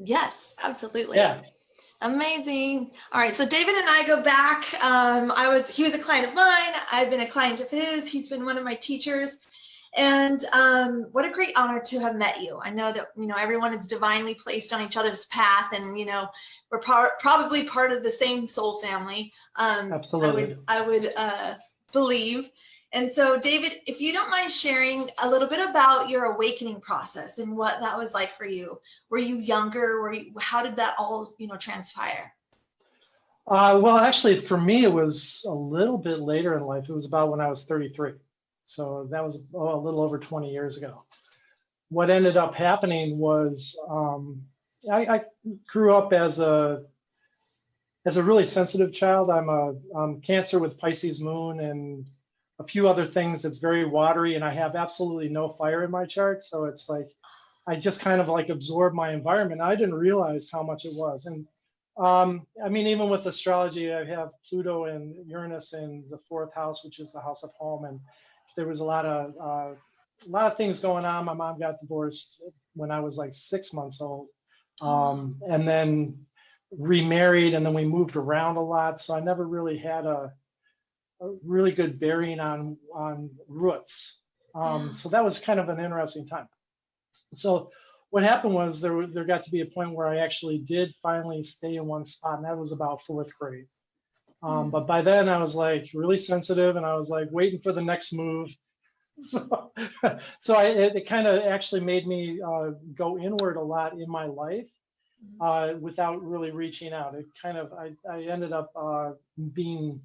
Yes, absolutely. Yeah. Amazing. All right. So David and I go back. He was a client of mine. I've been a client of his. He's been one of my teachers. And what a great honor to have met you. I know that, everyone is divinely placed on each other's path, and, we're probably part of the same soul family. Absolutely. I would believe. And so, David, if you don't mind sharing a little bit about your awakening process and what that was like for you. Were you younger? How did that all, transpire? Well, actually, for me, it was a little bit later in life. It was about when I was 33. So that was a little over 20 years ago. What ended up happening was I grew up as a really sensitive child. I'm Cancer with Pisces moon and a few other things that's very watery, and I have absolutely no fire in my chart. So it's like I just kind of like absorb my environment. I didn't realize how much it was. And I mean, even with astrology, I have Pluto and Uranus in the fourth house, which is the house of home. And there was a lot of things going on. My mom got divorced when I was like 6 months old, and then remarried, and then we moved around a lot. So I never really had a really good bearing on roots. So that was kind of an interesting time. So what happened was there got to be a point where I actually did finally stay in one spot, and that was about fourth grade. But by then I was like really sensitive, and I was like waiting for the next move. So it kind of actually made me go inward a lot in my life without really reaching out. It kind of I ended up being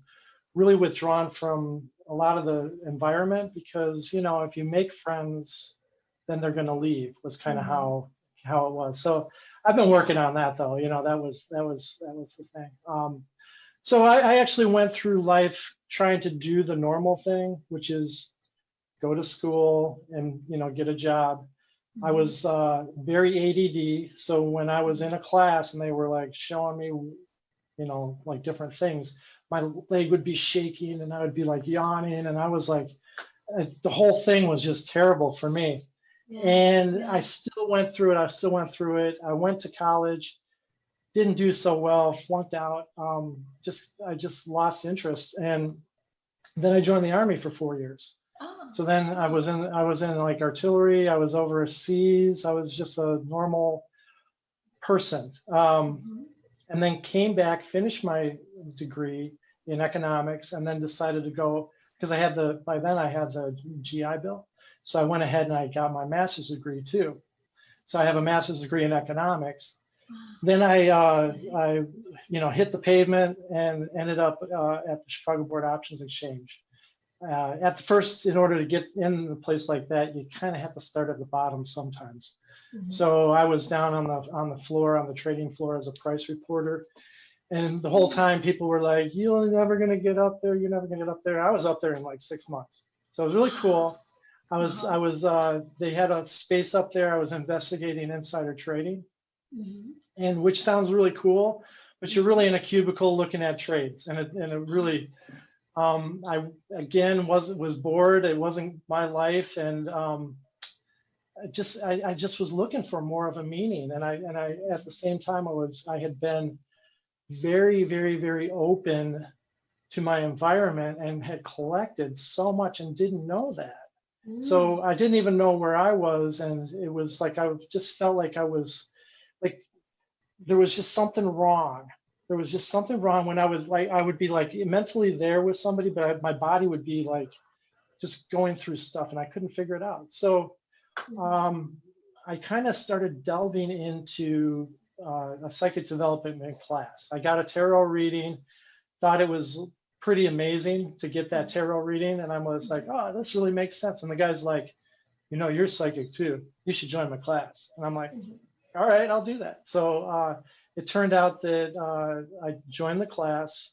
really withdrawn from a lot of the environment because if you make friends, then they're going to leave. Was kind of how it was. So I've been working on that though. That was the thing. So I actually went through life trying to do the normal thing, which is go to school and get a job. I was very ADD, so when I was in a class and they were like showing me, like different things, my leg would be shaking and I would be like yawning, and I was like, the whole thing was just terrible for me. Yeah. And I still went through it. I went to college, didn't do so well, flunked out. I just lost interest, and then I joined the Army for 4 years. So then I was in like artillery. I was overseas. I was just a normal person, and then came back, finished my degree in economics, and then decided to go because by then I had the GI Bill. So I went ahead and I got my master's degree too. So I have a master's degree in economics. Then I hit the pavement and ended up at the Chicago Board Options Exchange. At first, in order to get in a place like that, you kind of have to start at the bottom sometimes. So I was down on the floor, on the trading floor as a price reporter. And the whole time people were like, you're never going to get up there. You're never going to get up there. I was up there in like 6 months. So it was really cool. They had a space up there. I was investigating insider trading, and which sounds really cool, but you're really in a cubicle looking at trades. And it really, I again was bored. It wasn't my life. And I just was looking for more of a meaning. And I at the same time, I had been very, very, very open to my environment and had collected so much and didn't know that. So I didn't even know where I was. And it was like, I just felt like I was like, there was just something wrong. There was just something wrong when I would be like mentally there with somebody, but my body would be like just going through stuff and I couldn't figure it out. So I kind of started delving into a psychic development class. I got a tarot reading, thought it was pretty amazing to get that tarot reading. And I was like, oh, this really makes sense. And the guy's like, you're psychic too. You should join my class. And I'm like, all right, I'll do that. So it turned out that I joined the class.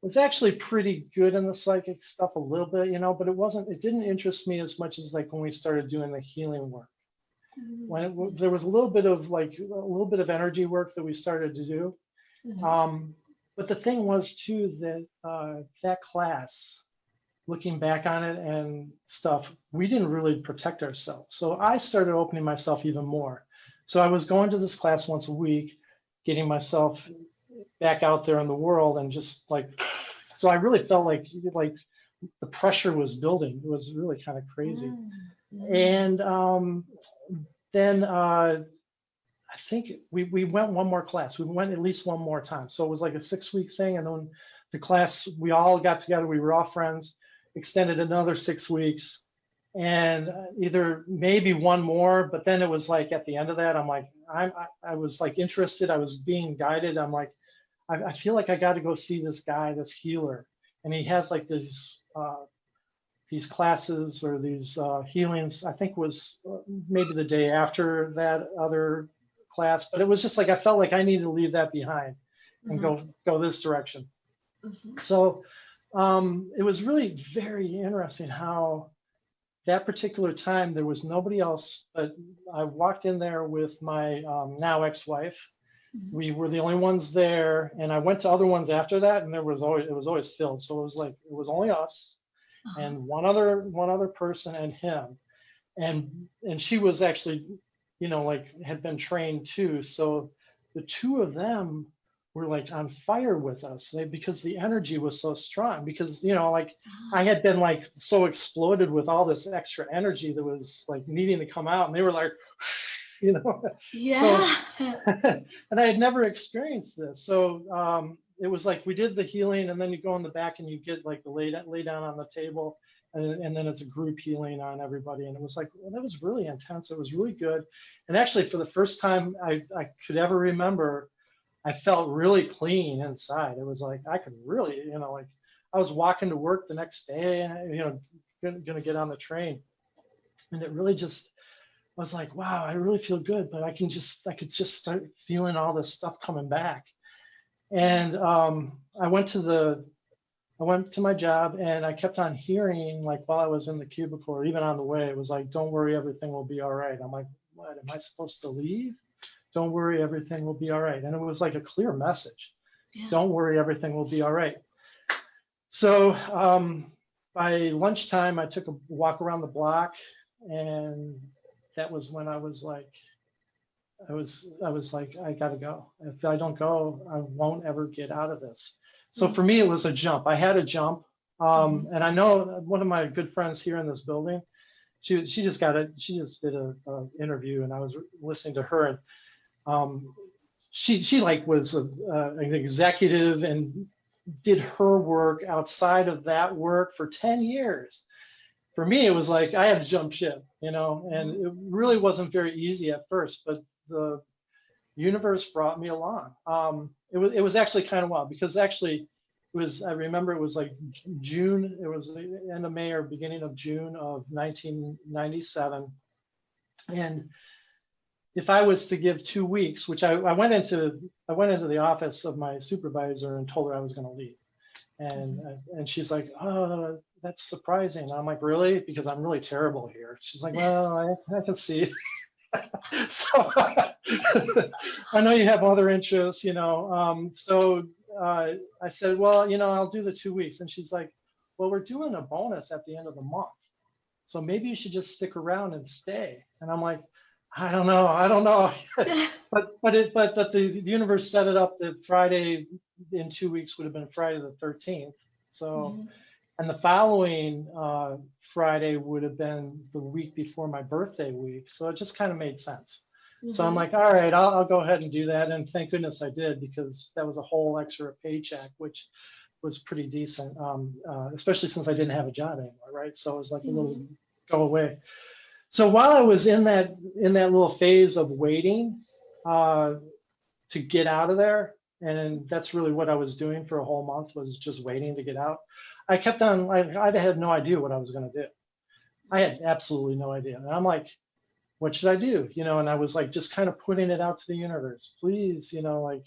Was actually pretty good in the psychic stuff a little bit, but it didn't interest me as much as like when we started doing the healing work. When there was a little bit of energy work that we started to do. But the thing was too that that class, looking back on it and stuff, we didn't really protect ourselves. So I started opening myself even more. So I was going to this class once a week, getting myself back out there in the world, and just like, so I really felt like the pressure was building. It was really kind of crazy. And then I think we went one more class. We went at least one more time. So it was like a 6-week thing. And then the class, we all got together. We were all friends, extended another 6 weeks, and either maybe one more. But then it was like at the end of that, I'm like, I was like interested. I was being guided. I'm like, I feel like I got to go see this guy, this healer. And he has like these classes or these healings. I think was maybe the day after that other class, but it was just like I felt like I needed to leave that behind and go this direction. So it was really very interesting how that particular time there was nobody else, but I walked in there with my now ex-wife. We were the only ones there, and I went to other ones after that, and it was always filled. So it was like it was only us and one other person and him, and she was actually, you know, like had been trained too. So the two of them were like on fire with us because the energy was so strong, because, you know, like I had been like so exploded with all this extra energy that was like needing to come out, and they were like, you know. So, and I had never experienced this. So it was like we did the healing, and then you go in the back and you get like the lay down on the table, and then it's a group healing on everybody. And it was like, well, that was really intense. It was really good. And actually, for the first time I could ever remember, I felt really clean inside. It was like I could really, you know, like I was walking to work the next day, you know, gonna get on the train, and it really just was like, wow, I really feel good. But I could just start feeling all this stuff coming back. And I went to my job, and I kept on hearing, like while I was in the cubicle or even on the way, it was like, don't worry, everything will be all right. I'm like, what, am I supposed to leave? Don't worry, everything will be all right. And it was like a clear message. Yeah. Don't worry, everything will be all right. So by lunchtime, I took a walk around the block, and that was when I was like, I gotta go. If I don't go, I won't ever get out of this. So for me, it was a jump. I had a jump. And I know one of my good friends here in this building, she just did a interview, and I was listening to her, and she like was an executive and did her work outside of that work for 10 years. For me, it was like I had to jump ship, you know, and it really wasn't very easy at first, but the universe brought me along. It was actually kind of wild, because actually I remember it was like June, it was the end of May or beginning of June of 1997. And if I was to give 2 weeks, which I went into the office of my supervisor and told her I was going to leave. And she's like, oh, that's surprising. And I'm like, really? Because I'm really terrible here. She's like, well, I can see. So I know you have other interests, you know. So I said, well, you know, I'll do the 2 weeks. And she's like, well, we're doing a bonus at the end of the month, so maybe you should just stick around and stay. And I'm like, I don't know. but the universe set it up that Friday in 2 weeks would have been Friday the 13th. So, and the following Friday would have been the week before my birthday week. So it just kind of made sense. So I'm like, all right, I'll go ahead and do that. And thank goodness I did, because that was a whole extra paycheck, which was pretty decent, especially since I didn't have a job anymore, right? So it was like a little go away. So while I was in that little phase of waiting to get out of there, and that's really what I was doing for a whole month, was just waiting to get out, I kept on, I had no idea what I was going to do. I had absolutely no idea. And I'm like, what should I do? You know, and I was like, just kind of putting it out to the universe, please, you know, like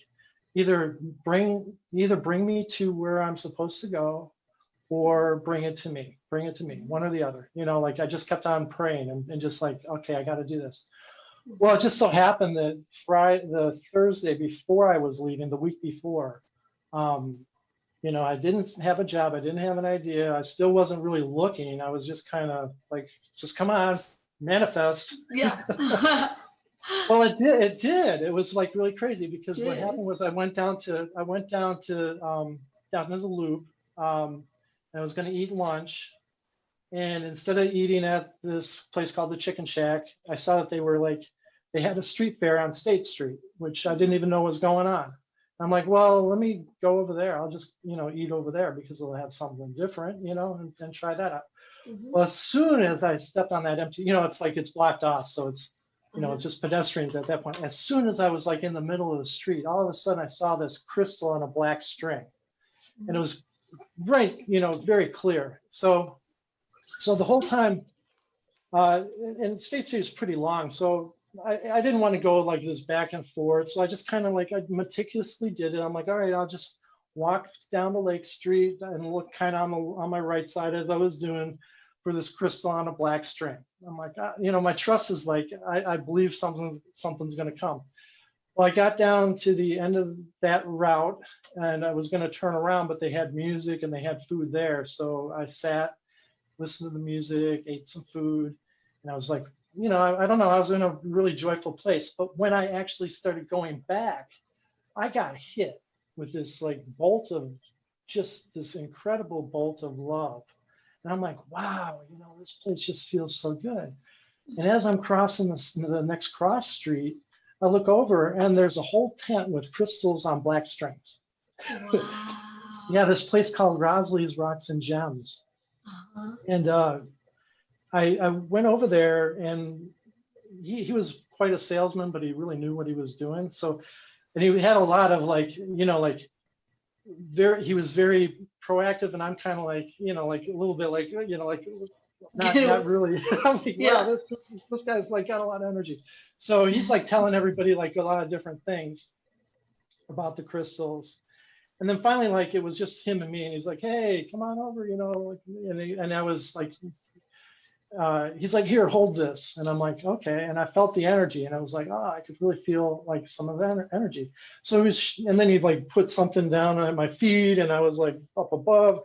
either bring me to where I'm supposed to go, or bring it to me, one or the other. You know, like I just kept on praying and just like, okay, I got to do this. Well, it just so happened that the Thursday before I was leaving, the week before, you know, I didn't have a job. I didn't have an idea. I still wasn't really looking. I was just kind of like, just come on, manifest. Yeah. Well, it did. It was like really crazy because what Did. happened was down to the loop, and I was going to eat lunch. And instead of eating at this place called the Chicken Shack, I saw that they had a street fair on State Street, which I didn't even know was going on. I'm like, well, let me go over there. I'll just, eat over there because they'll have something different, and try that out. Mhm, Well, as soon as I stepped on that empty, it's like it's blocked off. So it's, mhm. just pedestrians at that point. As soon as I was like in the middle of the street, all of a sudden I saw this crystal on a black string. And it was right, very clear. So the whole time, and State Street is pretty long, so I didn't want to go like this back and forth. So I just kind of like I meticulously did it. I'm like, all right, I'll just walk down the Lake Street and look kind of on my right side as I was doing for this crystal on a black string. I'm like, my trust is like I believe something's going to come. Well, I got down to the end of that route and I was going to turn around, but they had music and they had food there. So I sat, listened to the music, ate some food, and I was like, I don't know, I was in a really joyful place. But when I actually started going back, I got hit with this like bolt of just this incredible bolt of love. And I'm like, wow, this place just feels so good. And as I'm crossing the next cross street, I look over and there's a whole tent with crystals on black strings. Wow. Yeah, this place called Rosley's Rocks and Gems. Uh-huh. And I went over there and he was quite a salesman, but he really knew what he was doing. So, and he had a lot of like, he was very proactive and I'm kind of like, like a little bit like, like not really. I'm like, Yeah. wow, this guy's like got a lot of energy. So he's like telling everybody like a lot of different things about the crystals. And then finally, like it was just him and me, and he's like, "Hey, come on over," and I was like, he's like, "Here, hold this," and I'm like, "Okay," and I felt the energy, and I was like, "Oh, I could really feel like some of that energy." So he was, and then he'd like put something down at my feet, and I was like up above,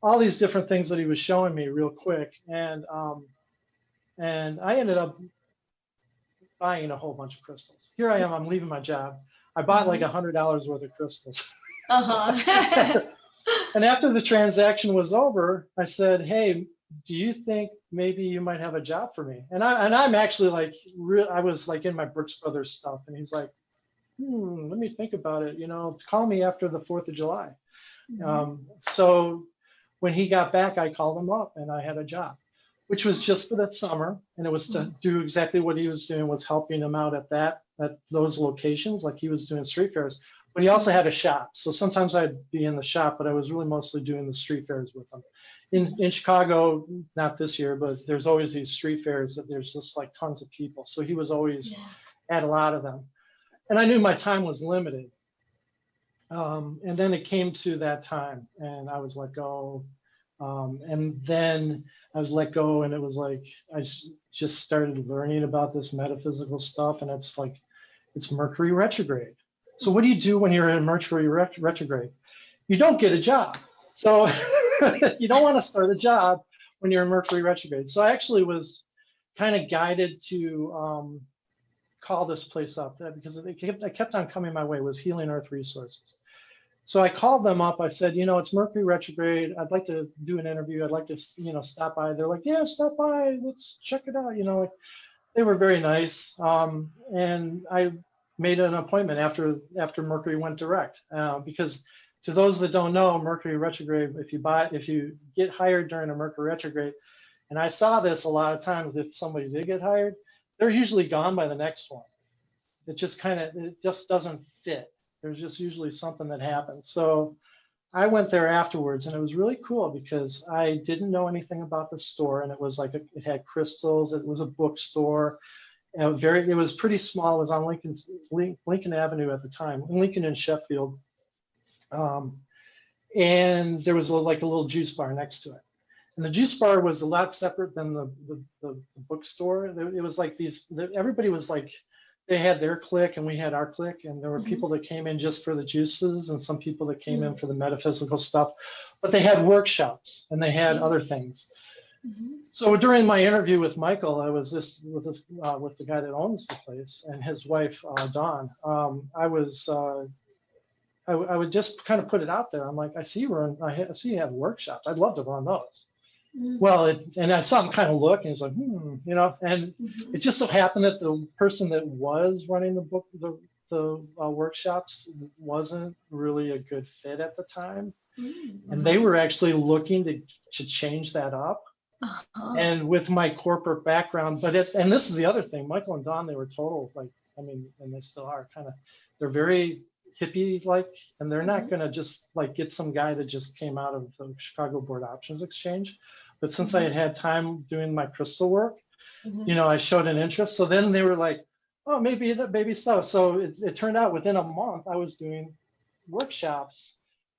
all these different things that he was showing me real quick, and I ended up buying a whole bunch of crystals. Here I am, I'm leaving my job. I bought like $100 worth of crystals. Uh-huh. And after the transaction was over, I said, "Hey, do you think maybe you might have a job for me?" And I'm actually like, I was like in my Brooks Brothers stuff, and he's like, "Let me think about it. Call me after the 4th of July." So when he got back, I called him up, and I had a job, which was just for that summer, and it was to do exactly what he was doing, was helping him out at those locations, like he was doing street fairs. But he also had a shop. So sometimes I'd be in the shop, but I was really mostly doing the street fairs with him. In Chicago, not this year, but there's always these street fairs that there's just like tons of people. So he was always at a lot of them. And I knew my time was limited. And then it came to that time and I was let go. And then I was let go and it was like, I just started learning about this metaphysical stuff. And it's like, it's Mercury retrograde. So what do you do when you're in Mercury retrograde? You don't get a job. So you don't want to start a job when you're in Mercury retrograde. So I actually was kind of guided to call this place up because it kept on coming my way, was Healing Earth Resources. So I called them up. I said, it's Mercury retrograde. I'd like to do an interview. I'd like to, stop by. They're like, yeah, stop by. Let's check it out. They were very nice. And I made an appointment after Mercury went direct, because to those that don't know, Mercury retrograde, if you get hired during a Mercury retrograde, and I saw this a lot of times, if somebody did get hired, they're usually gone by the next one. It just doesn't fit. There's just usually something that happens. So I went there afterwards and it was really cool because I didn't know anything about the store, and it was like, it had crystals. It was a bookstore. It was pretty small. It was on Lincoln Avenue at the time, Lincoln and Sheffield. And there was like a little juice bar next to it. And the juice bar was a lot separate than the bookstore. It was like everybody was like, they had their clique and we had our clique. And there were people that came in just for the juices and some people that came in for the metaphysical stuff. But they had workshops and they had other things. So during my interview with Michael, I was just with with the guy that owns the place and his wife, Dawn. I would just kind of put it out there. I'm like, I see you have workshops. I'd love to run those. Well, and I saw him kind of look, and he's like, you know, and it just so happened that the person that was running the workshops wasn't really a good fit at the time, and they were actually looking to change that up. And with my corporate background, and this is the other thing, Michael and Don, they were total, like, I mean, and they still are kind of, they're very hippie like, and they're not going to just like get some guy that just came out of the Chicago Board Options Exchange. But since I had time doing my crystal work, you know, I showed an interest. So then they were like, oh, maybe so. So it turned out within a month, I was doing workshops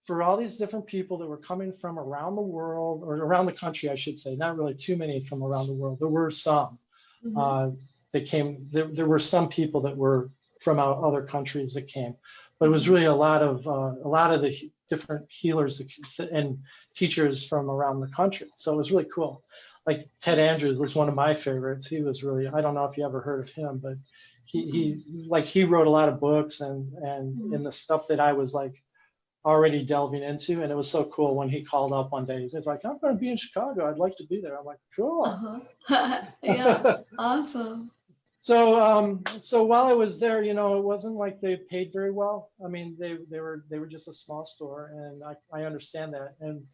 for all these different people that were coming from around the world, or around the country, I should say. Not really too many from around the world. There were some that came. There were some people that were from other countries that came, but it was really a lot of the different healers and teachers from around the country. So it was really cool. Like Ted Andrews was one of my favorites. He was really, I don't know if you ever heard of him, but he wrote a lot of books and in the stuff that I was like already delving into. And it was so cool when he called up one day. He's like, I'm going to be in Chicago. I'd like to be there. I'm like, cool. Yeah, awesome. So while I was there, you know, it wasn't like they paid very well. I mean, they were just a small store, and I understand that. And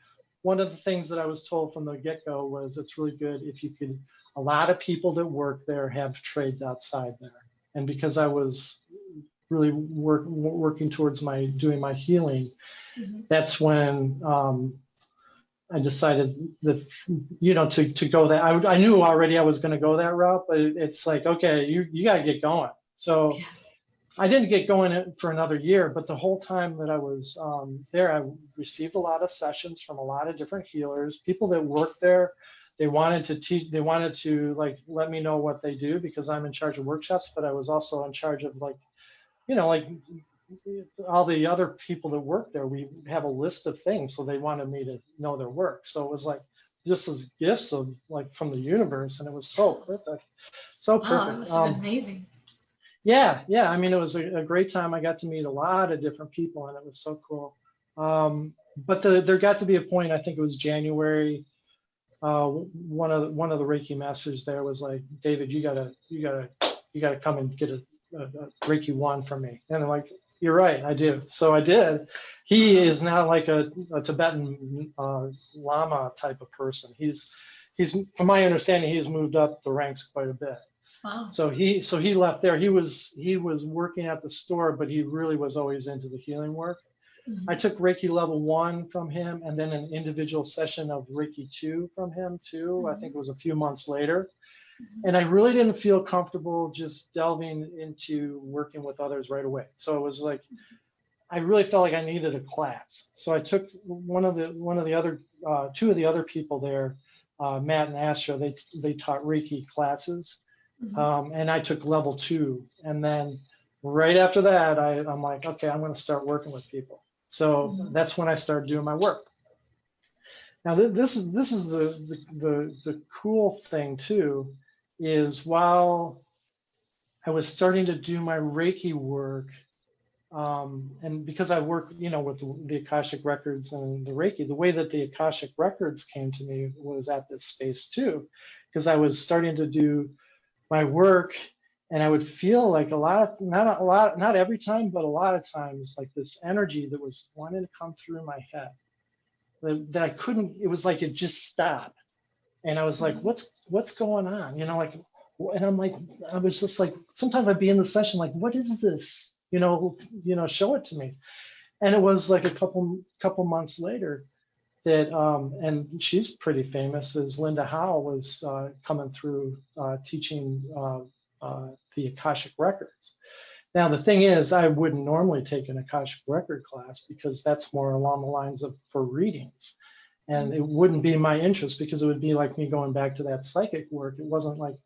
one of the things that I was told from the get-go was it's really good if you could, a lot of people that work there have trades outside there. And because I was really working towards doing my healing, that's when I decided that, you know, to go that, I knew already I was going to go that route, but it's like, okay, you got to get going. So I didn't get going for another year, but the whole time that I was there, I received a lot of sessions from a lot of different healers, people that worked there. They wanted to teach, they wanted to like, let me know what they do because I'm in charge of workshops, but I was also in charge of like, you know, like all the other people that work there, we have a list of things. So they wanted me to know their work. So it was like, just as gifts of like from the universe. And it was so perfect. So perfect. Wow, that must have been amazing. Yeah. I mean, it was a great time. I got to meet a lot of different people and it was so cool. But there got to be a point, I think it was January. One of the Reiki masters there was like, David, you gotta come and get a Reiki 1 from me. And I'm like, you're right, I do. So I did. He is now like a Tibetan Lama type of person. He's from my understanding, he's moved up the ranks quite a bit. Wow. So he left there. He was working at the store, but he really was always into the healing work. I took Reiki level 1 from him, and then an individual session of Reiki 2 from him too. I think it was a few months later. And I really didn't feel comfortable just delving into working with others right away. So it was like, I really felt like I needed a class. So I took two of the other people there, Matt and Astra, they taught Reiki classes. And I took level 2. And then right after that, I'm like, okay, I'm going to start working with people. So that's when I started doing my work. Now this is the cool thing too, is while I was starting to do my Reiki work, and because I work, you know, with the Akashic records and the Reiki, the way that the Akashic records came to me was at this space too, because I was starting to do my work. And I would feel like not every time, but a lot of times, like this energy that was wanting to come through my head that I couldn't, it was like it just stopped. And I was like, what's going on? You know, like, and I'm like, I was just like, sometimes I'd be in the session, like, what is this? You know, show it to me. And it was like a couple months later that, and she's pretty famous, is Linda Howe was coming through teaching the Akashic records. Now, the thing is, I wouldn't normally take an Akashic record class because that's more along the lines of for readings. And it wouldn't be my interest because it would be like me going back to that psychic work. It wasn't like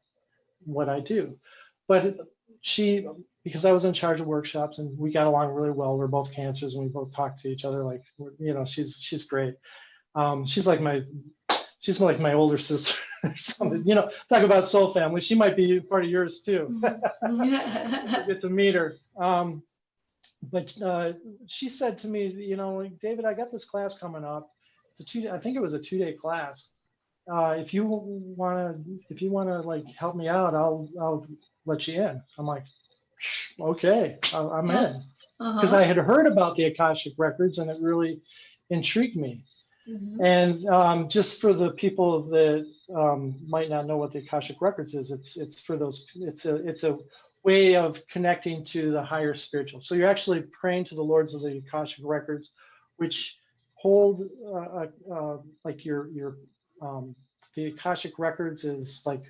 what I do. But because I was in charge of workshops and we got along really well, we're both cancers and we both talk to each other like, you know, she's great. She's like she's like my older sister or something. You know, talk about soul family. She might be part of yours too. Get to meet her. But she said to me, you know, like, David, I got this class coming up. I think it was a 2-day class. If you wanna like help me out, I'll let you in. I'm like, okay, I'm in, because I had heard about the Akashic records and it really intrigued me. And just for the people that might not know what the Akashic records is, it's for those. It's a way of connecting to the higher spiritual. So you're actually praying to the lords of the Akashic records, which hold like the Akashic records is like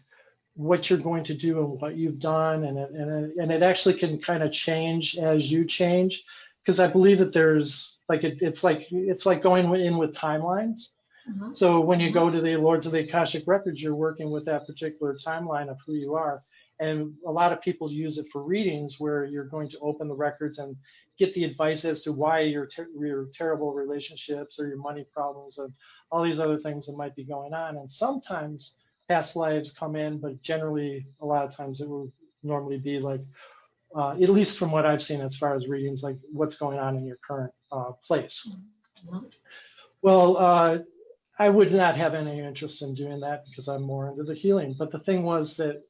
what you're going to do and what you've done, and it actually can kind of change as you change, because I believe that there's like it's like going in with timelines. So when you go to the lords of the Akashic records, you're working with that particular timeline of who you are. And a lot of people use it for readings where you're going to open the records and get the advice as to why your terrible relationships or your money problems and all these other things that might be going on. And sometimes past lives come in, but generally a lot of times it will normally be like, at least from what I've seen as far as readings, like what's going on in your current place. Well, I would not have any interest in doing that because I'm more into the healing. But the thing was that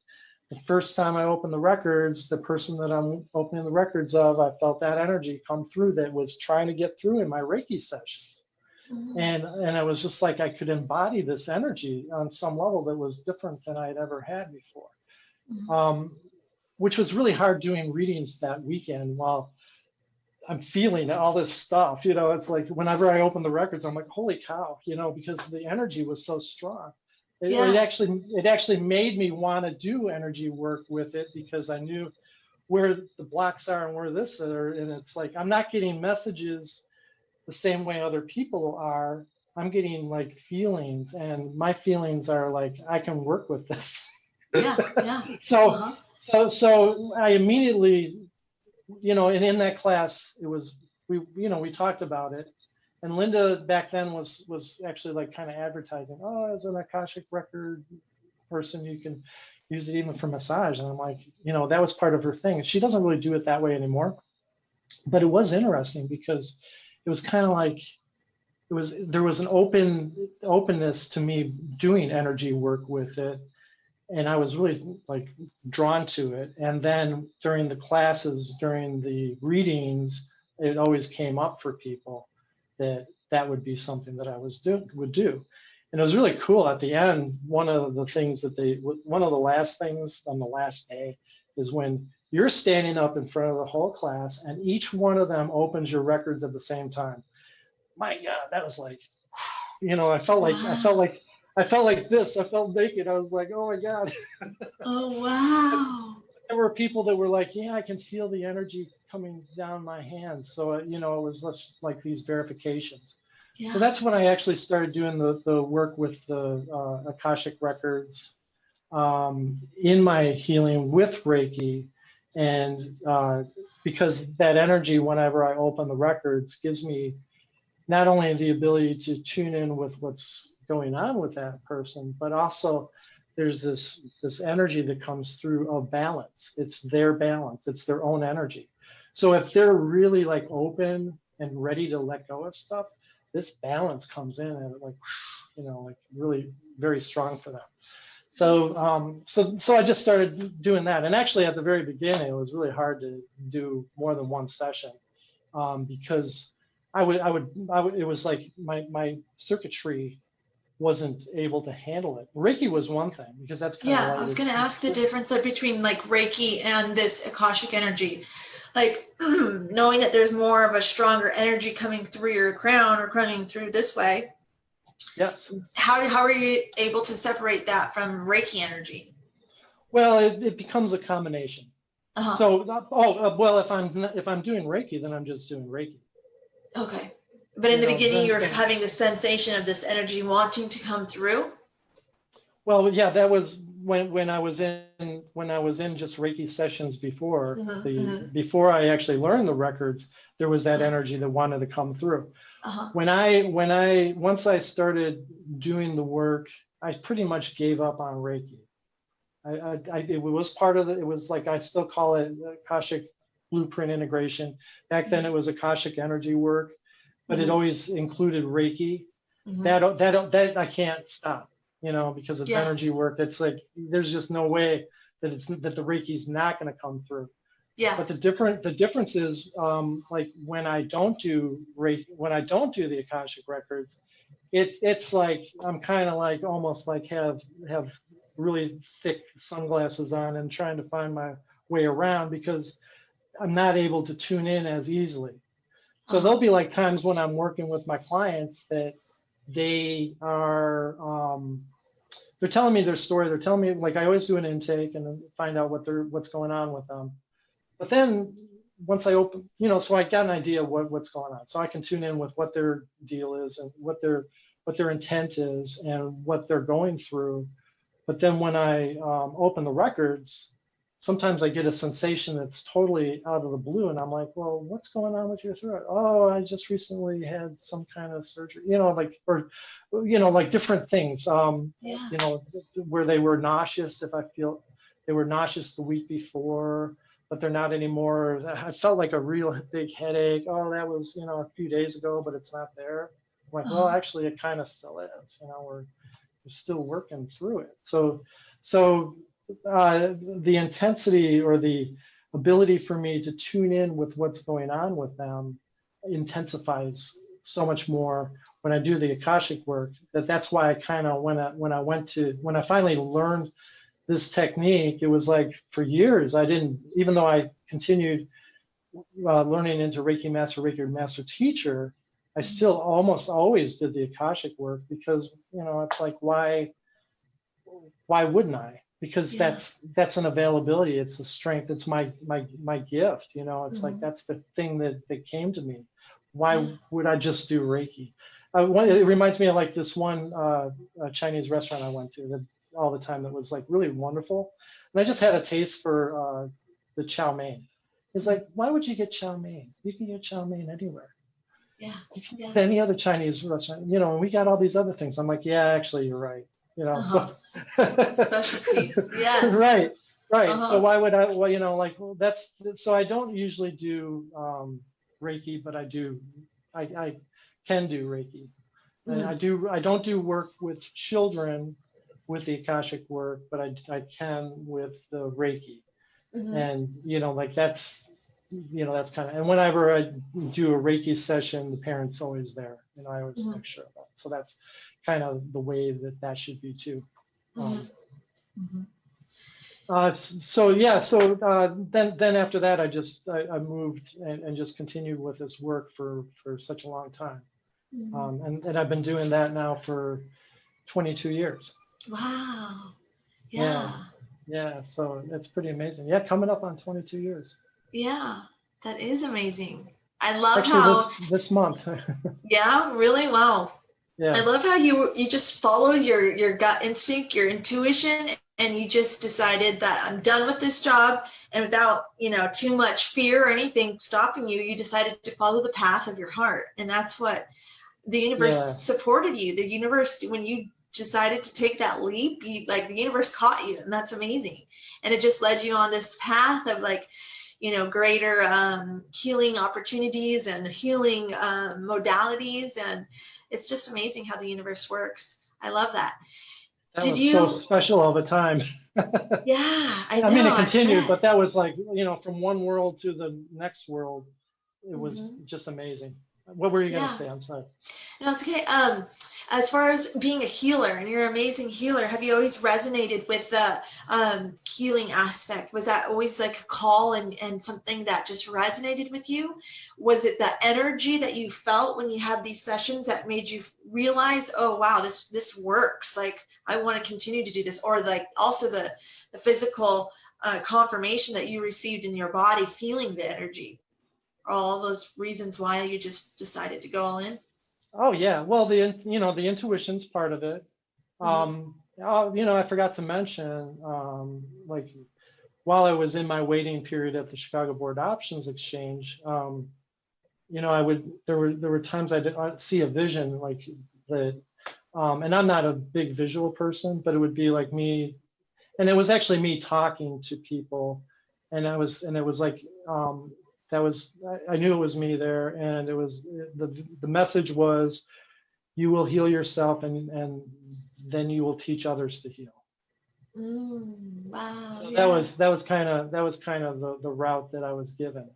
the first time I opened the records, the person that I'm opening the records of, I felt that energy come through that was trying to get through in my Reiki sessions. And I was just like, I could embody this energy on some level that was different than I'd ever had before, which was really hard doing readings that weekend while I'm feeling all this stuff. You know, it's like whenever I open the records, I'm like, holy cow, you know, because the energy was so strong. It actually made me want to do energy work with it, because I knew where the blocks are and where this are. And it's like, I'm not getting messages the same way other people are. I'm getting like feelings, and my feelings are like, I can work with this. So I immediately, you know, and in that class, it was, we talked about it. And Linda back then was actually like kind of advertising, oh, as an Akashic record person, you can use it even for massage. And I'm like, you know, that was part of her thing. She doesn't really do it that way anymore. But it was interesting because it was kind of like, there was an openness to me doing energy work with it. And I was really like drawn to it. And then during the classes, during the readings, it always came up for people that would be something that I would do. And it was really cool. At the end, one of the last things on the last day is when you're standing up in front of the whole class and each one of them opens your records at the same time. My God, that was like, you know, I felt like this. I felt naked. I was like, oh my God. Oh, wow. There were people that were like, yeah, I can feel the energy coming down my hands. So, you know, it was just like these verifications. So that's when I actually started doing the work with the Akashic records in my healing with Reiki. And because that energy, whenever I open the records, gives me not only the ability to tune in with what's going on with that person, but also there's this energy that comes through of balance. It's their balance. It's their own energy. So if they're really like open and ready to let go of stuff, this balance comes in and like, you know, like really very strong for them. So so I just started doing that. And actually at the very beginning, it was really hard to do more than one session because I would it was like my circuitry wasn't able to handle it. Reiki was one thing because that's kind of I was going to ask the difference between like Reiki and this Akashic energy, like knowing that there's more of a stronger energy coming through your crown or coming through this way. Yes. How are you able to separate that from Reiki energy? Well, it becomes a combination. So well, if I'm doing Reiki, then I'm just doing Reiki. Okay. But in the beginning, you're having the sensation of this energy wanting to come through? Well, yeah, that was when I was in just Reiki sessions before before I actually learned the records, there was that energy that wanted to come through. Uh-huh. Once I started doing the work, I pretty much gave up on Reiki. It was part of it was like, I still call it Akashic blueprint integration. Back then it was Akashic energy work, but it Mhm. always included Reiki. Mhm. That I can't stop, because it's Yeah. energy work. It's like, there's just no way that the Reiki's not going to come through. Yeah. But the difference is, like when I don't do Reiki, when I don't do the Akashic records, it's like I'm kind of like almost like have really thick sunglasses on and trying to find my way around, because I'm not able to tune in as easily. So Uh-huh. there'll be like times when I'm working with my clients that they are they're telling me their story. They're telling me, like, I always do an intake and find out what's going on with them. But then once I open, so I got an idea of what's going on. So I can tune in with what their deal is and what their intent is and what they're going through. But then when I open the records, sometimes I get a sensation that's totally out of the blue, and I'm like, well, what's going on with your throat? Oh, I just recently had some kind of surgery, like different things, Yeah. where they were nauseous. If I feel they were nauseous the week before, but they're not anymore. I felt like a real big headache. Oh, that was, a few days ago, but it's not there. I'm like, well, Uh-huh. actually, it kind of still is. We're still working through it. So the intensity or the ability for me to tune in with what's going on with them intensifies so much more when I do the Akashic work. That's why I kind of, when I finally learned this technique, it was like for years I didn't, even though I continued learning into Reiki Master Teacher, I still almost always did the Akashic work, because it's like, why wouldn't I? Because Yeah. that's an availability. It's the strength. It's my gift. It's like, Mhm. that's the thing that came to me. Why Yeah. would I just do Reiki? It Mhm. reminds me of like this one Chinese restaurant I went to that all the time that was like really wonderful, and I just had a taste for the chow mein. It's Mhm. like, why would you get chow mein? You can get chow mein anywhere. Yeah. You can Yeah. get any other Chinese restaurant, and we got all these other things. I'm like, yeah, actually, you're right. Uh-huh. So Specialty. Yes. right, right. So Uh-huh. why would I? Well, like, well, that's so I don't usually do Reiki, but I can do Reiki. Mhm. I don't do work with children with the Akashic work, but I can with the Reiki. Mhm. And like that's kind of, and whenever I do a Reiki session, the parents always there, I always Mhm. make sure of that. So that's kind of the way that should be too. Mhm. um, Mhm. so yeah, so then after that I moved and just continued with this work for such a long time. Mhm. And I've been doing that now for 22 years. Wow. Yeah, Yeah. yeah, so it's pretty amazing. Yeah, coming up on 22 years. Yeah. That is amazing. I love Actually, how, this month. yeah, really, wow. I Yeah, love how you just follow your gut instinct, your intuition, and you just decided that I'm done with this job, and without, too much fear or anything stopping you, you decided to follow the path of your heart. And that's what the universe yeah, supported you. The universe, when you decided to take that leap, the universe caught you, and that's amazing. And it just led you on this path of like, greater healing opportunities and healing modalities. And it's just amazing how the universe works. I love that. that Did was so you? special all the time. Yeah, I I mean, know, it I continued, bet. but that was like, from one world to the next world. It was Hmm. just amazing. What were you going to Yeah. say? I'm sorry. No, it's okay. As far as being a healer, and you're an amazing healer, have you always resonated with the healing aspect? Was that always like a call and something that just resonated with you? Was it the energy that you felt when you had these sessions that made you realize, oh wow, this works. Like I want to continue to do this, or like also the physical confirmation that you received in your body, feeling the energy, all those reasons why you just decided to go all in? Oh yeah, well, the intuition's part of it. Mm-hmm. I forgot to mention, like, while I was in my waiting period at the Chicago Board Options Exchange, there were times I'd see a vision like that, and I'm not a big visual person, but it would be like me, and it was actually me talking to people, and it was like, I knew it was me there, and it was, the message was, you will heal yourself, and then you will teach others to heal. Wow. So Yeah. that was kind of the route that I was given.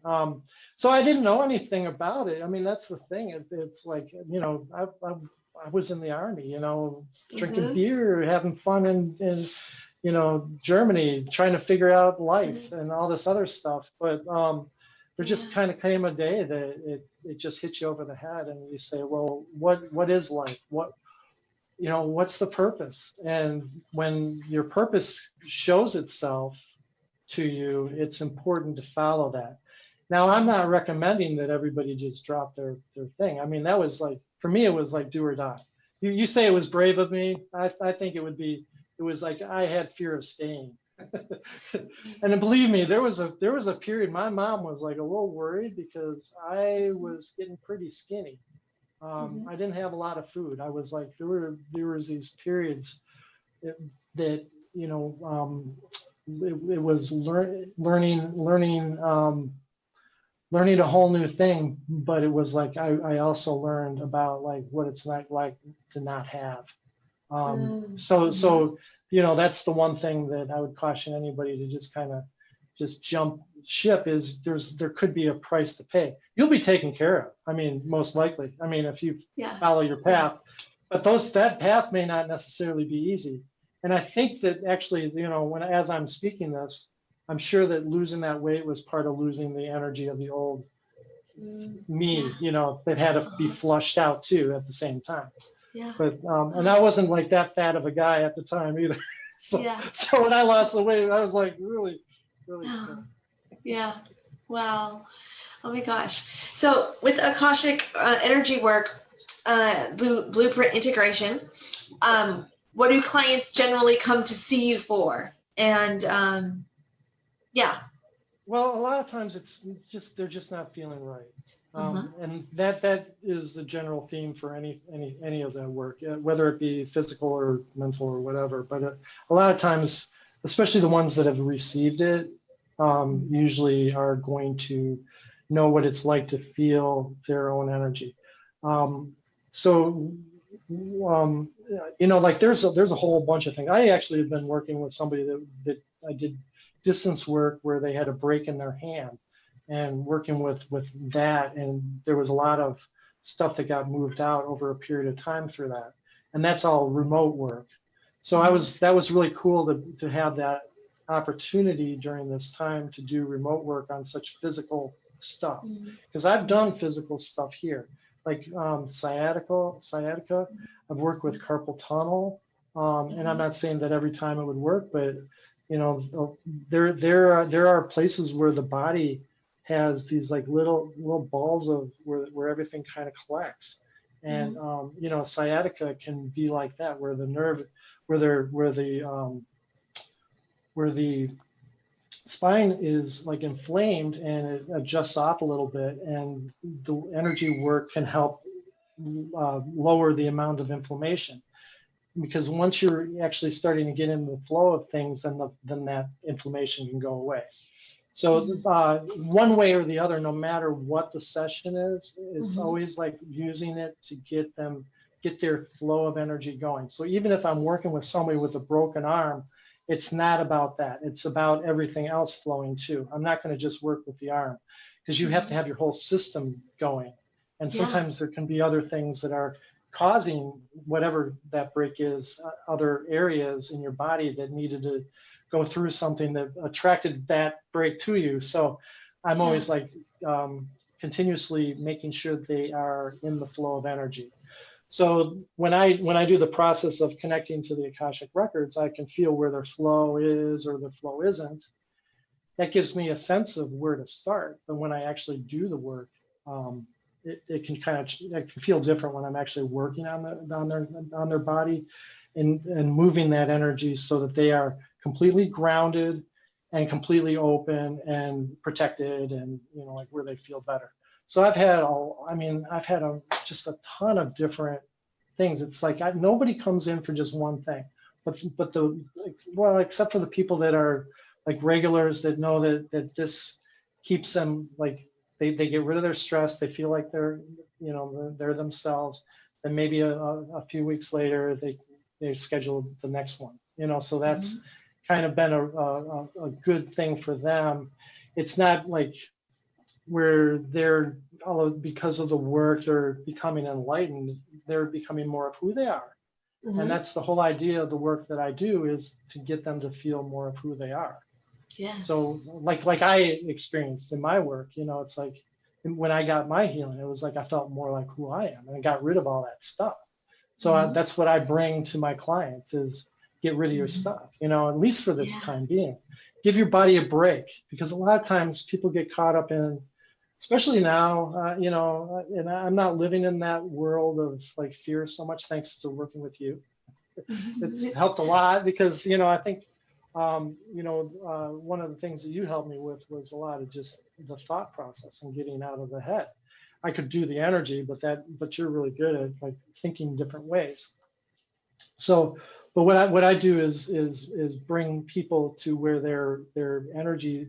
So I didn't know anything about it. I mean, that's the thing. It's like, I was in the army, drinking beer, having fun in Germany, trying to figure out life and all this other stuff. But there just kind of came a day that it just hit you over the head, and you say, well, what is life? What's the purpose? And when your purpose shows itself to you, it's important to follow that. Now, I'm not recommending that everybody just drop their thing. I mean, that was like, for me, it was like do or die. You say it was brave of me. I think it was like I had fear of staying. And then believe me, there was a period, my mom was like a little worried because I was getting pretty skinny. I didn't have a lot of food. I was like, there was these periods that it was learning a whole new thing, but it was like I also learned about like what it's like to not have. So that's the one thing that I would caution anybody to just kind of just jump ship is there could be a price to pay. You'll be taken care of. I mean, most likely. I mean, if you follow your path, but that path may not necessarily be easy. And I think that actually, as I'm speaking this, I'm sure that losing that weight was part of losing the energy of the old me, that had to be flushed out too at the same time. Yeah. But and I wasn't like that fat of a guy at the time either. So when I lost the weight, I was like really. Yeah. Wow. Oh my gosh. So with Akashic energy work, blueprint integration, what do clients generally come to see you for? And well, a lot of times it's just they're just not feeling right, and that is the general theme for any of that work, whether it be physical or mental or whatever. But a lot of times, especially the ones that have received it, usually are going to know what it's like to feel their own energy. Like there's a whole bunch of things. I actually have been working with somebody that I did distance work where they had a break in their hand, and working with that, and there was a lot of stuff that got moved out over a period of time through that, and that's all remote work. So that was really cool to have that opportunity during this time to do remote work on such physical stuff, because I've done physical stuff here, like sciatica. I've worked with carpal tunnel, and I'm not saying that every time it would work, but there are places where the body has these like little balls of where everything kind of collects, and sciatica can be like that, where the nerve, where the spine is like inflamed and it adjusts off a little bit, and the energy work can help lower the amount of inflammation. Because once you're actually starting to get into the flow of things, then that inflammation can go away. So one way or the other, no matter what the session is, it's always like using it to get their flow of energy going. So even if I'm working with somebody with a broken arm, it's not about that. It's about everything else flowing too. I'm not going to just work with the arm, because you have to have your whole system going. And sometimes there can be other things that are causing whatever that break is, other areas in your body that needed to go through something that attracted that break to you. So I'm always like continuously making sure they are in the flow of energy. So when I do the process of connecting to the Akashic records, I can feel where their flow is or their flow isn't. That gives me a sense of where to start. But when I actually do the work, it can feel different when I'm actually working on their body and moving that energy so that they are completely grounded and completely open and protected, and like where they feel better. So I've had just a ton of different things. It's like nobody comes in for just one thing, but well, except for the people that are like regulars that know that this keeps them like they get rid of their stress. They feel like they're themselves. Then maybe a few weeks later they schedule the next one. So that's kind of been a good thing for them. It's not like where they're, because of the work, they're becoming enlightened. They're becoming more of who they are. And that's the whole idea of the work that I do, is to get them to feel more of who they are. Yes. So like I experienced in my work, it's like when I got my healing, it was like I felt more like who I am, and I got rid of all that stuff. So that's what I bring to my clients, is get rid of your stuff, at least for this time being. Give your body a break, because a lot of times people get caught up in, especially now, and I'm not living in that world of like fear so much, thanks to working with you. It's helped a lot, because, I think, one of the things that you helped me with was a lot of just the thought process and getting out of the head. I could do the energy, but you're really good at like thinking different ways. So, but what I do is bring people to where their energy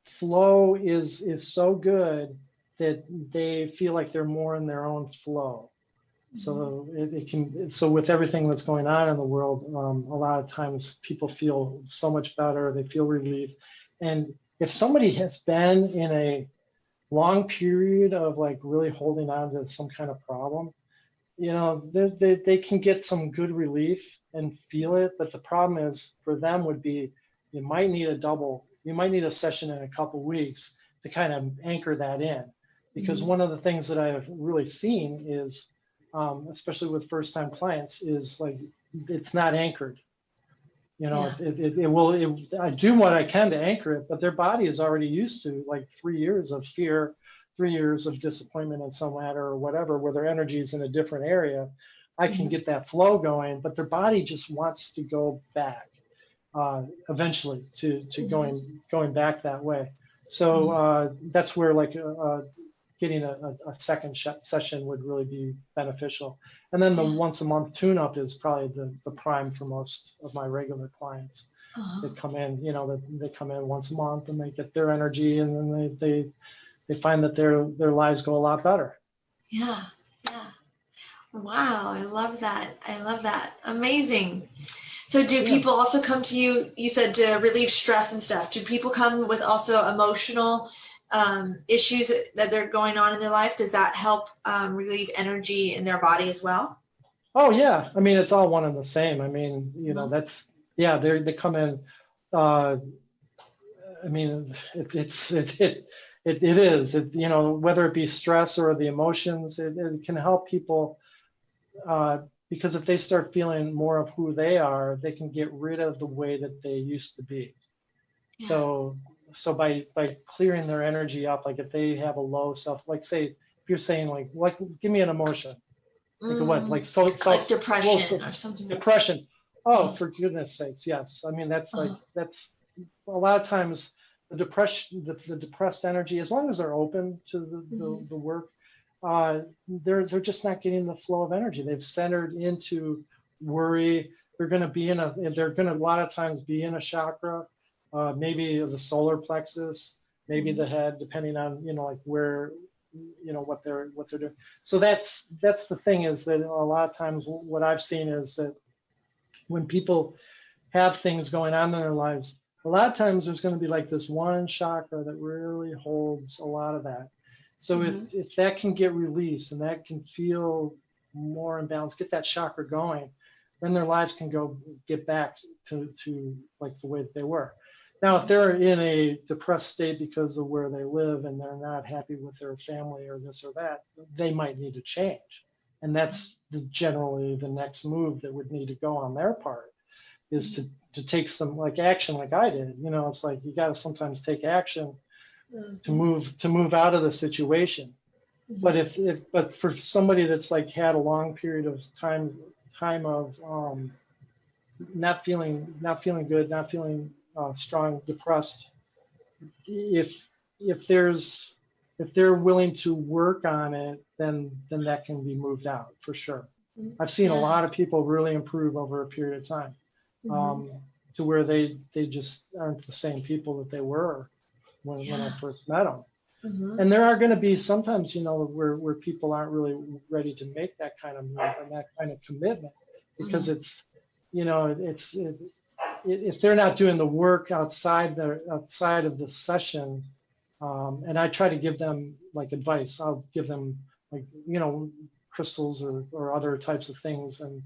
flow is so good that they feel like they're more in their own flow. So so with everything that's going on in the world, a lot of times people feel so much better. They feel relief. And if somebody has been in a long period of like really holding on to some kind of problem, they can get some good relief and feel it. But the problem is for them would be, you might need a session in a couple weeks to kind of anchor that in. Because one of the things that I've really seen is, especially with first-time clients, is like it's not anchored. I do what I can to anchor it, but their body is already used to like 3 years of fear, 3 years of disappointment in some matter or whatever, where their energy is in a different area. I can get that flow going, but their body just wants to go back eventually to going back that way. So that's where like getting a second session would really be beneficial. And then the once a month tune-up is probably the prime for most of my regular clients that come in. They come in once a month and they get their energy, and then they find that their lives go a lot better. Yeah. Wow, I love that. Amazing. So do people also come to you? You said to relieve stress and stuff. Do people come with also emotional issues that they're going on in their life? Does that help relieve energy in their body as well? Oh yeah, I mean, it's all one and the same. I mean, they come in. I mean, it is, whether it be stress or the emotions, it can help people, because if they start feeling more of who they are, they can get rid of the way that they used to be. So by clearing their energy up, like if they have a low self, like say, if you're saying like give me an emotion, like what, like like depression or something. Depression. Oh, for goodness sakes, yes. I mean, that's that's a lot of times the depression, the depressed energy, as long as they're open to the work, they're just not getting the flow of energy. They've centered into worry. They're going to a lot of times be in a chakra, maybe the solar plexus, maybe the head, depending on like where, what they're doing. So that's the thing, is that a lot of times what I've seen is that when people have things going on in their lives, a lot of times there's going to be like this one chakra that really holds a lot of that. So if that can get released and that can feel more in balance, get that chakra going, then their lives can get back to like the way that they were. Now, if they're in a depressed state because of where they live and they're not happy with their family or this or that, they might need to change. And that's generally the next move that would need to go on their part, is to take some like action, like I did. It's like you got to sometimes take action to move out of the situation. But for somebody that's like had a long period of time of not feeling good, not feeling strong, depressed, if there's if they're willing to work on it, then that can be moved out for sure. I've seen a Yeah. lot of people really improve over a period of time, to where they just aren't the same people that they were when I first met them. And there are going to be sometimes, where people aren't really ready to make that kind of move and that kind of commitment, because it's, if they're not doing the work outside of the session, and I try to give them like advice. I'll give them like, crystals or other types of things, and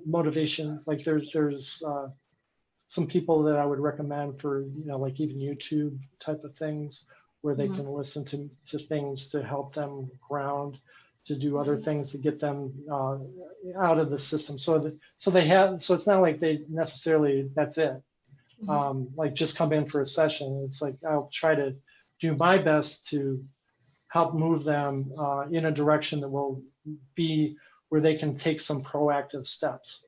motivations. Like there's some people that I would recommend for, like even YouTube type of things, where they can listen to things to help them ground, to do other things to get them out of the system. So it's not like they necessarily, that's it. Like just come in for a session. It's like, I'll try to do my best to help move them in a direction that will be where they can take some proactive steps.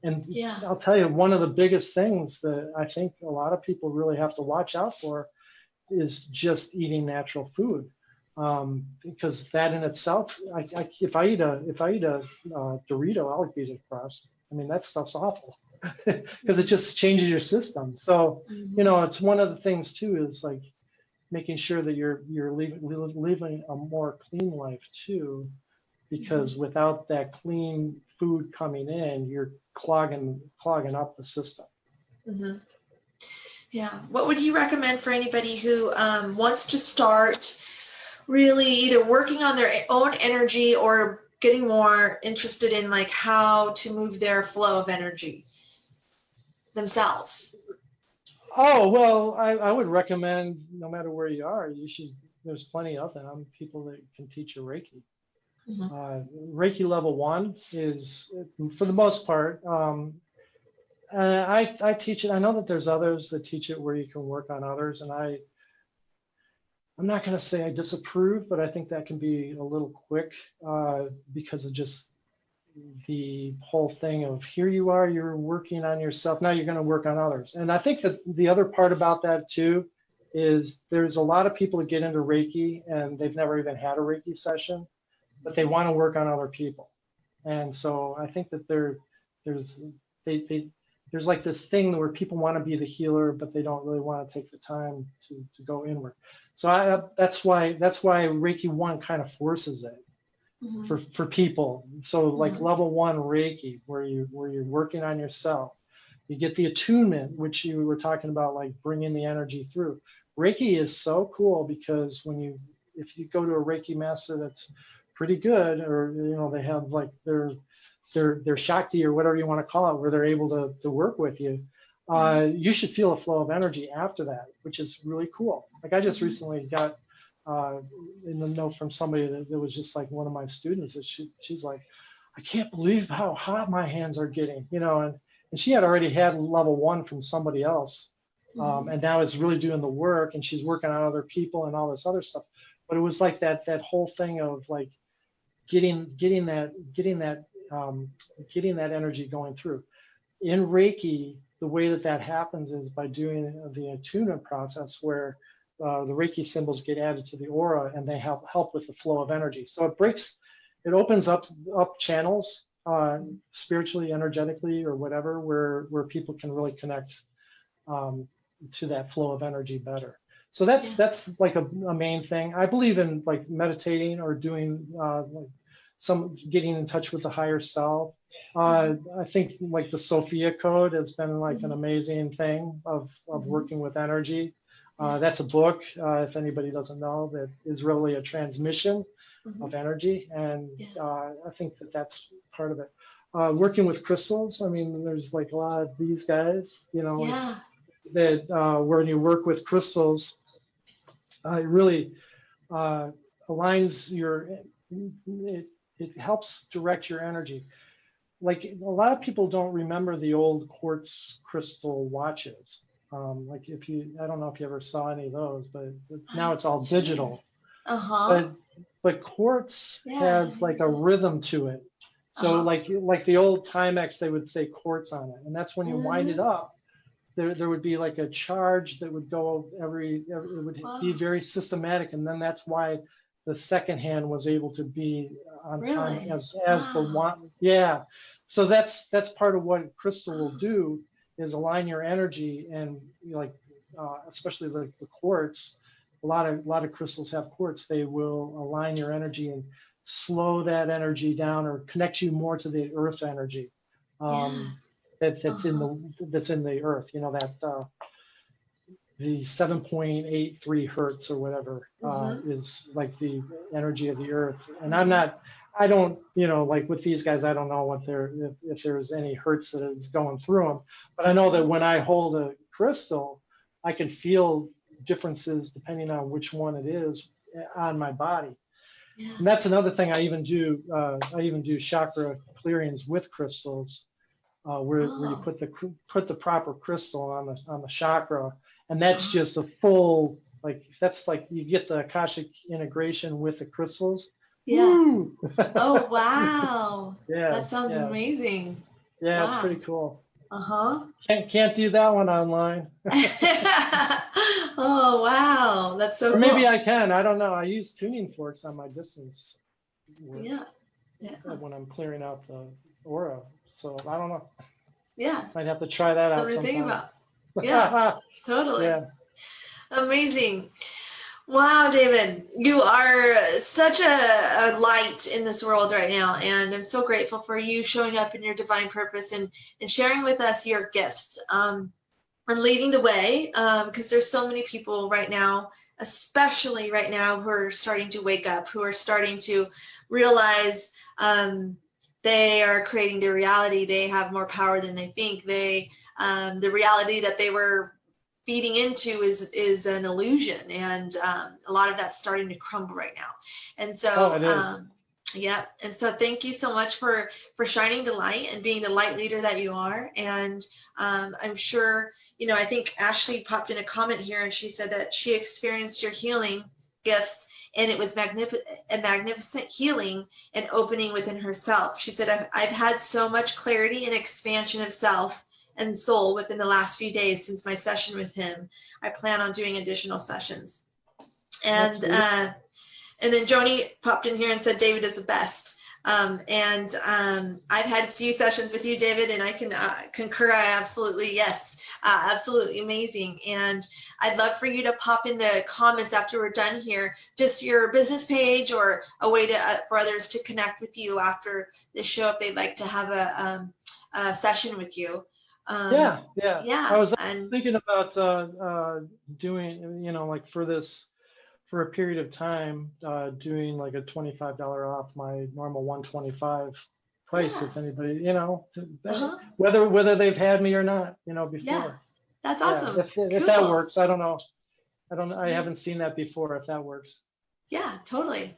And I'll tell you, one of the biggest things that I think a lot of people really have to watch out for is just eating natural food, because that in itself, if I eat a Dorito, I'll eat it across. I mean, that stuff's awful because it just changes your system. So it's one of the things too, is like making sure that you're living a more clean life too, because without that clean food coming in, you're clogging up the system. Yeah. What would you recommend for anybody who wants to start really either working on their own energy or getting more interested in like how to move their flow of energy themselves? Oh, well, I would recommend, no matter where you are, there's plenty of them, people that can teach you Reiki. Reiki level 1 is, for the most part, I teach it. I know that there's others that teach it where you can work on others, and I'm not going to say I disapprove, but I think that can be a little quick because of just the whole thing of, here you are, you're working on yourself, now you're going to work on others. And I think that the other part about that too is there's a lot of people that get into Reiki and they've never even had a Reiki session, but they want to work on other people. And so I think that there's like this thing where people want to be the healer, but they don't really want to take the time to go inward. So that's why Reiki 1 kind of forces it for people. So like level 1 Reiki, where you're working on yourself, you get the attunement, which you were talking about, like bringing the energy through. Reiki is so cool because if you go to a Reiki master that's pretty good, or they have like their Shakti or whatever you want to call it, where they're able to work with you, you should feel a flow of energy after that, which is really cool. Like I just recently got in the note from somebody that was just like one of my students, that she's like, I can't believe how hot my hands are getting, and she had already had level 1 from somebody else, and now is really doing the work, and she's working on other people and all this other stuff. But it was like that whole thing of like getting that energy going through. In Reiki, the way that happens is by doing the attunement process, where the Reiki symbols get added to the aura, and they help with the flow of energy. So it opens up channels spiritually, energetically, or whatever, where people can really connect to that flow of energy better. So that's like a main thing. I believe in like meditating or doing getting in touch with the higher self. I think like the Sophia Code has been like an amazing thing of working with energy. That's a book, if anybody doesn't know, that is really a transmission of energy. And I think that that's part of it. Working with crystals, I mean, there's like a lot of these guys, that when you work with crystals, it really aligns it helps direct your energy. Like a lot of people don't remember the old quartz crystal watches. Like I don't know if you ever saw any of those, but now it's all digital. But quartz has like a rhythm to it. So like the old Timex, they would say quartz on it, and that's when you wind it up. there would be like a charge that would go it would be Wow. very systematic, and then that's why the second hand was able to be on Really? as the Wow. one. Yeah, so that's part of what crystal will do, is align your energy. And like especially like the quartz, a lot of crystals have quartz. They will align your energy and slow that energy down, or connect you more to the earth energy. Yeah. um, Uh-huh. that's in the earth, that the 7.83 hertz or whatever Mm-hmm. is like the energy of the earth. And Mm-hmm. I don't, like with these guys, I don't know what if there's any hertz that is going through them, but I know that when I hold a crystal, I can feel differences depending on which one it is on my body. Yeah. And that's another thing. I even do chakra clearings with crystals, where you Oh, put the proper crystal on the chakra, and that's uh, just a full, like, that's like you get the akashic integration with the crystals. yeah. Woo! Oh, wow. Yeah, That sounds yeah, amazing. yeah. It's pretty Wow. cool. Uh-huh. Can't do that one online, Oh, wow. That's so or maybe cool. I can. I don't know. I use tuning forks on my distance work Yeah. Yeah. when I'm clearing out the aura. So I don't know. Yeah. Might have to try that out Something to think sometime. about. Yeah, totally. Yeah. Amazing. Wow, David, you are such a light in this world right now. And I'm so grateful for you showing up in your divine purpose and sharing with us your gifts, and leading the way. Because there's so many people right now, especially right now, who are starting to wake up, who are starting to realize they are creating their reality. They have more power than they think. The reality that they were feeding into is an illusion, and a lot of that's starting to crumble right now. And Oh, so it is. yeah, and so thank you so much for shining the light and being the light leader that you are. And I'm sure, I think Ashley popped in a comment here, and she said that she experienced your healing gifts, and it was a magnificent healing and opening within herself. She said, I've had so much clarity and expansion of self and soul within the last few days since my session with him. I plan on doing additional sessions. That's And beautiful. and then Joni popped in here and said David is the best. And I've had a few sessions with you, David, and I can concur. I absolutely, yes, absolutely amazing. And I'd love for you to pop in the comments after we're done here, just your business page or a way to for others to connect with you after the show if they'd like to have a session with you. Yeah, yeah. I Yeah, was and thinking about doing, like for a period of time, doing like a $25 off my normal 125 price, yeah, if anybody, uh-huh, whether they've had me or not, yeah, before. that's Yeah, awesome. if that Cool. works. I don't know. I Yeah, haven't seen that before, if that works. yeah, totally.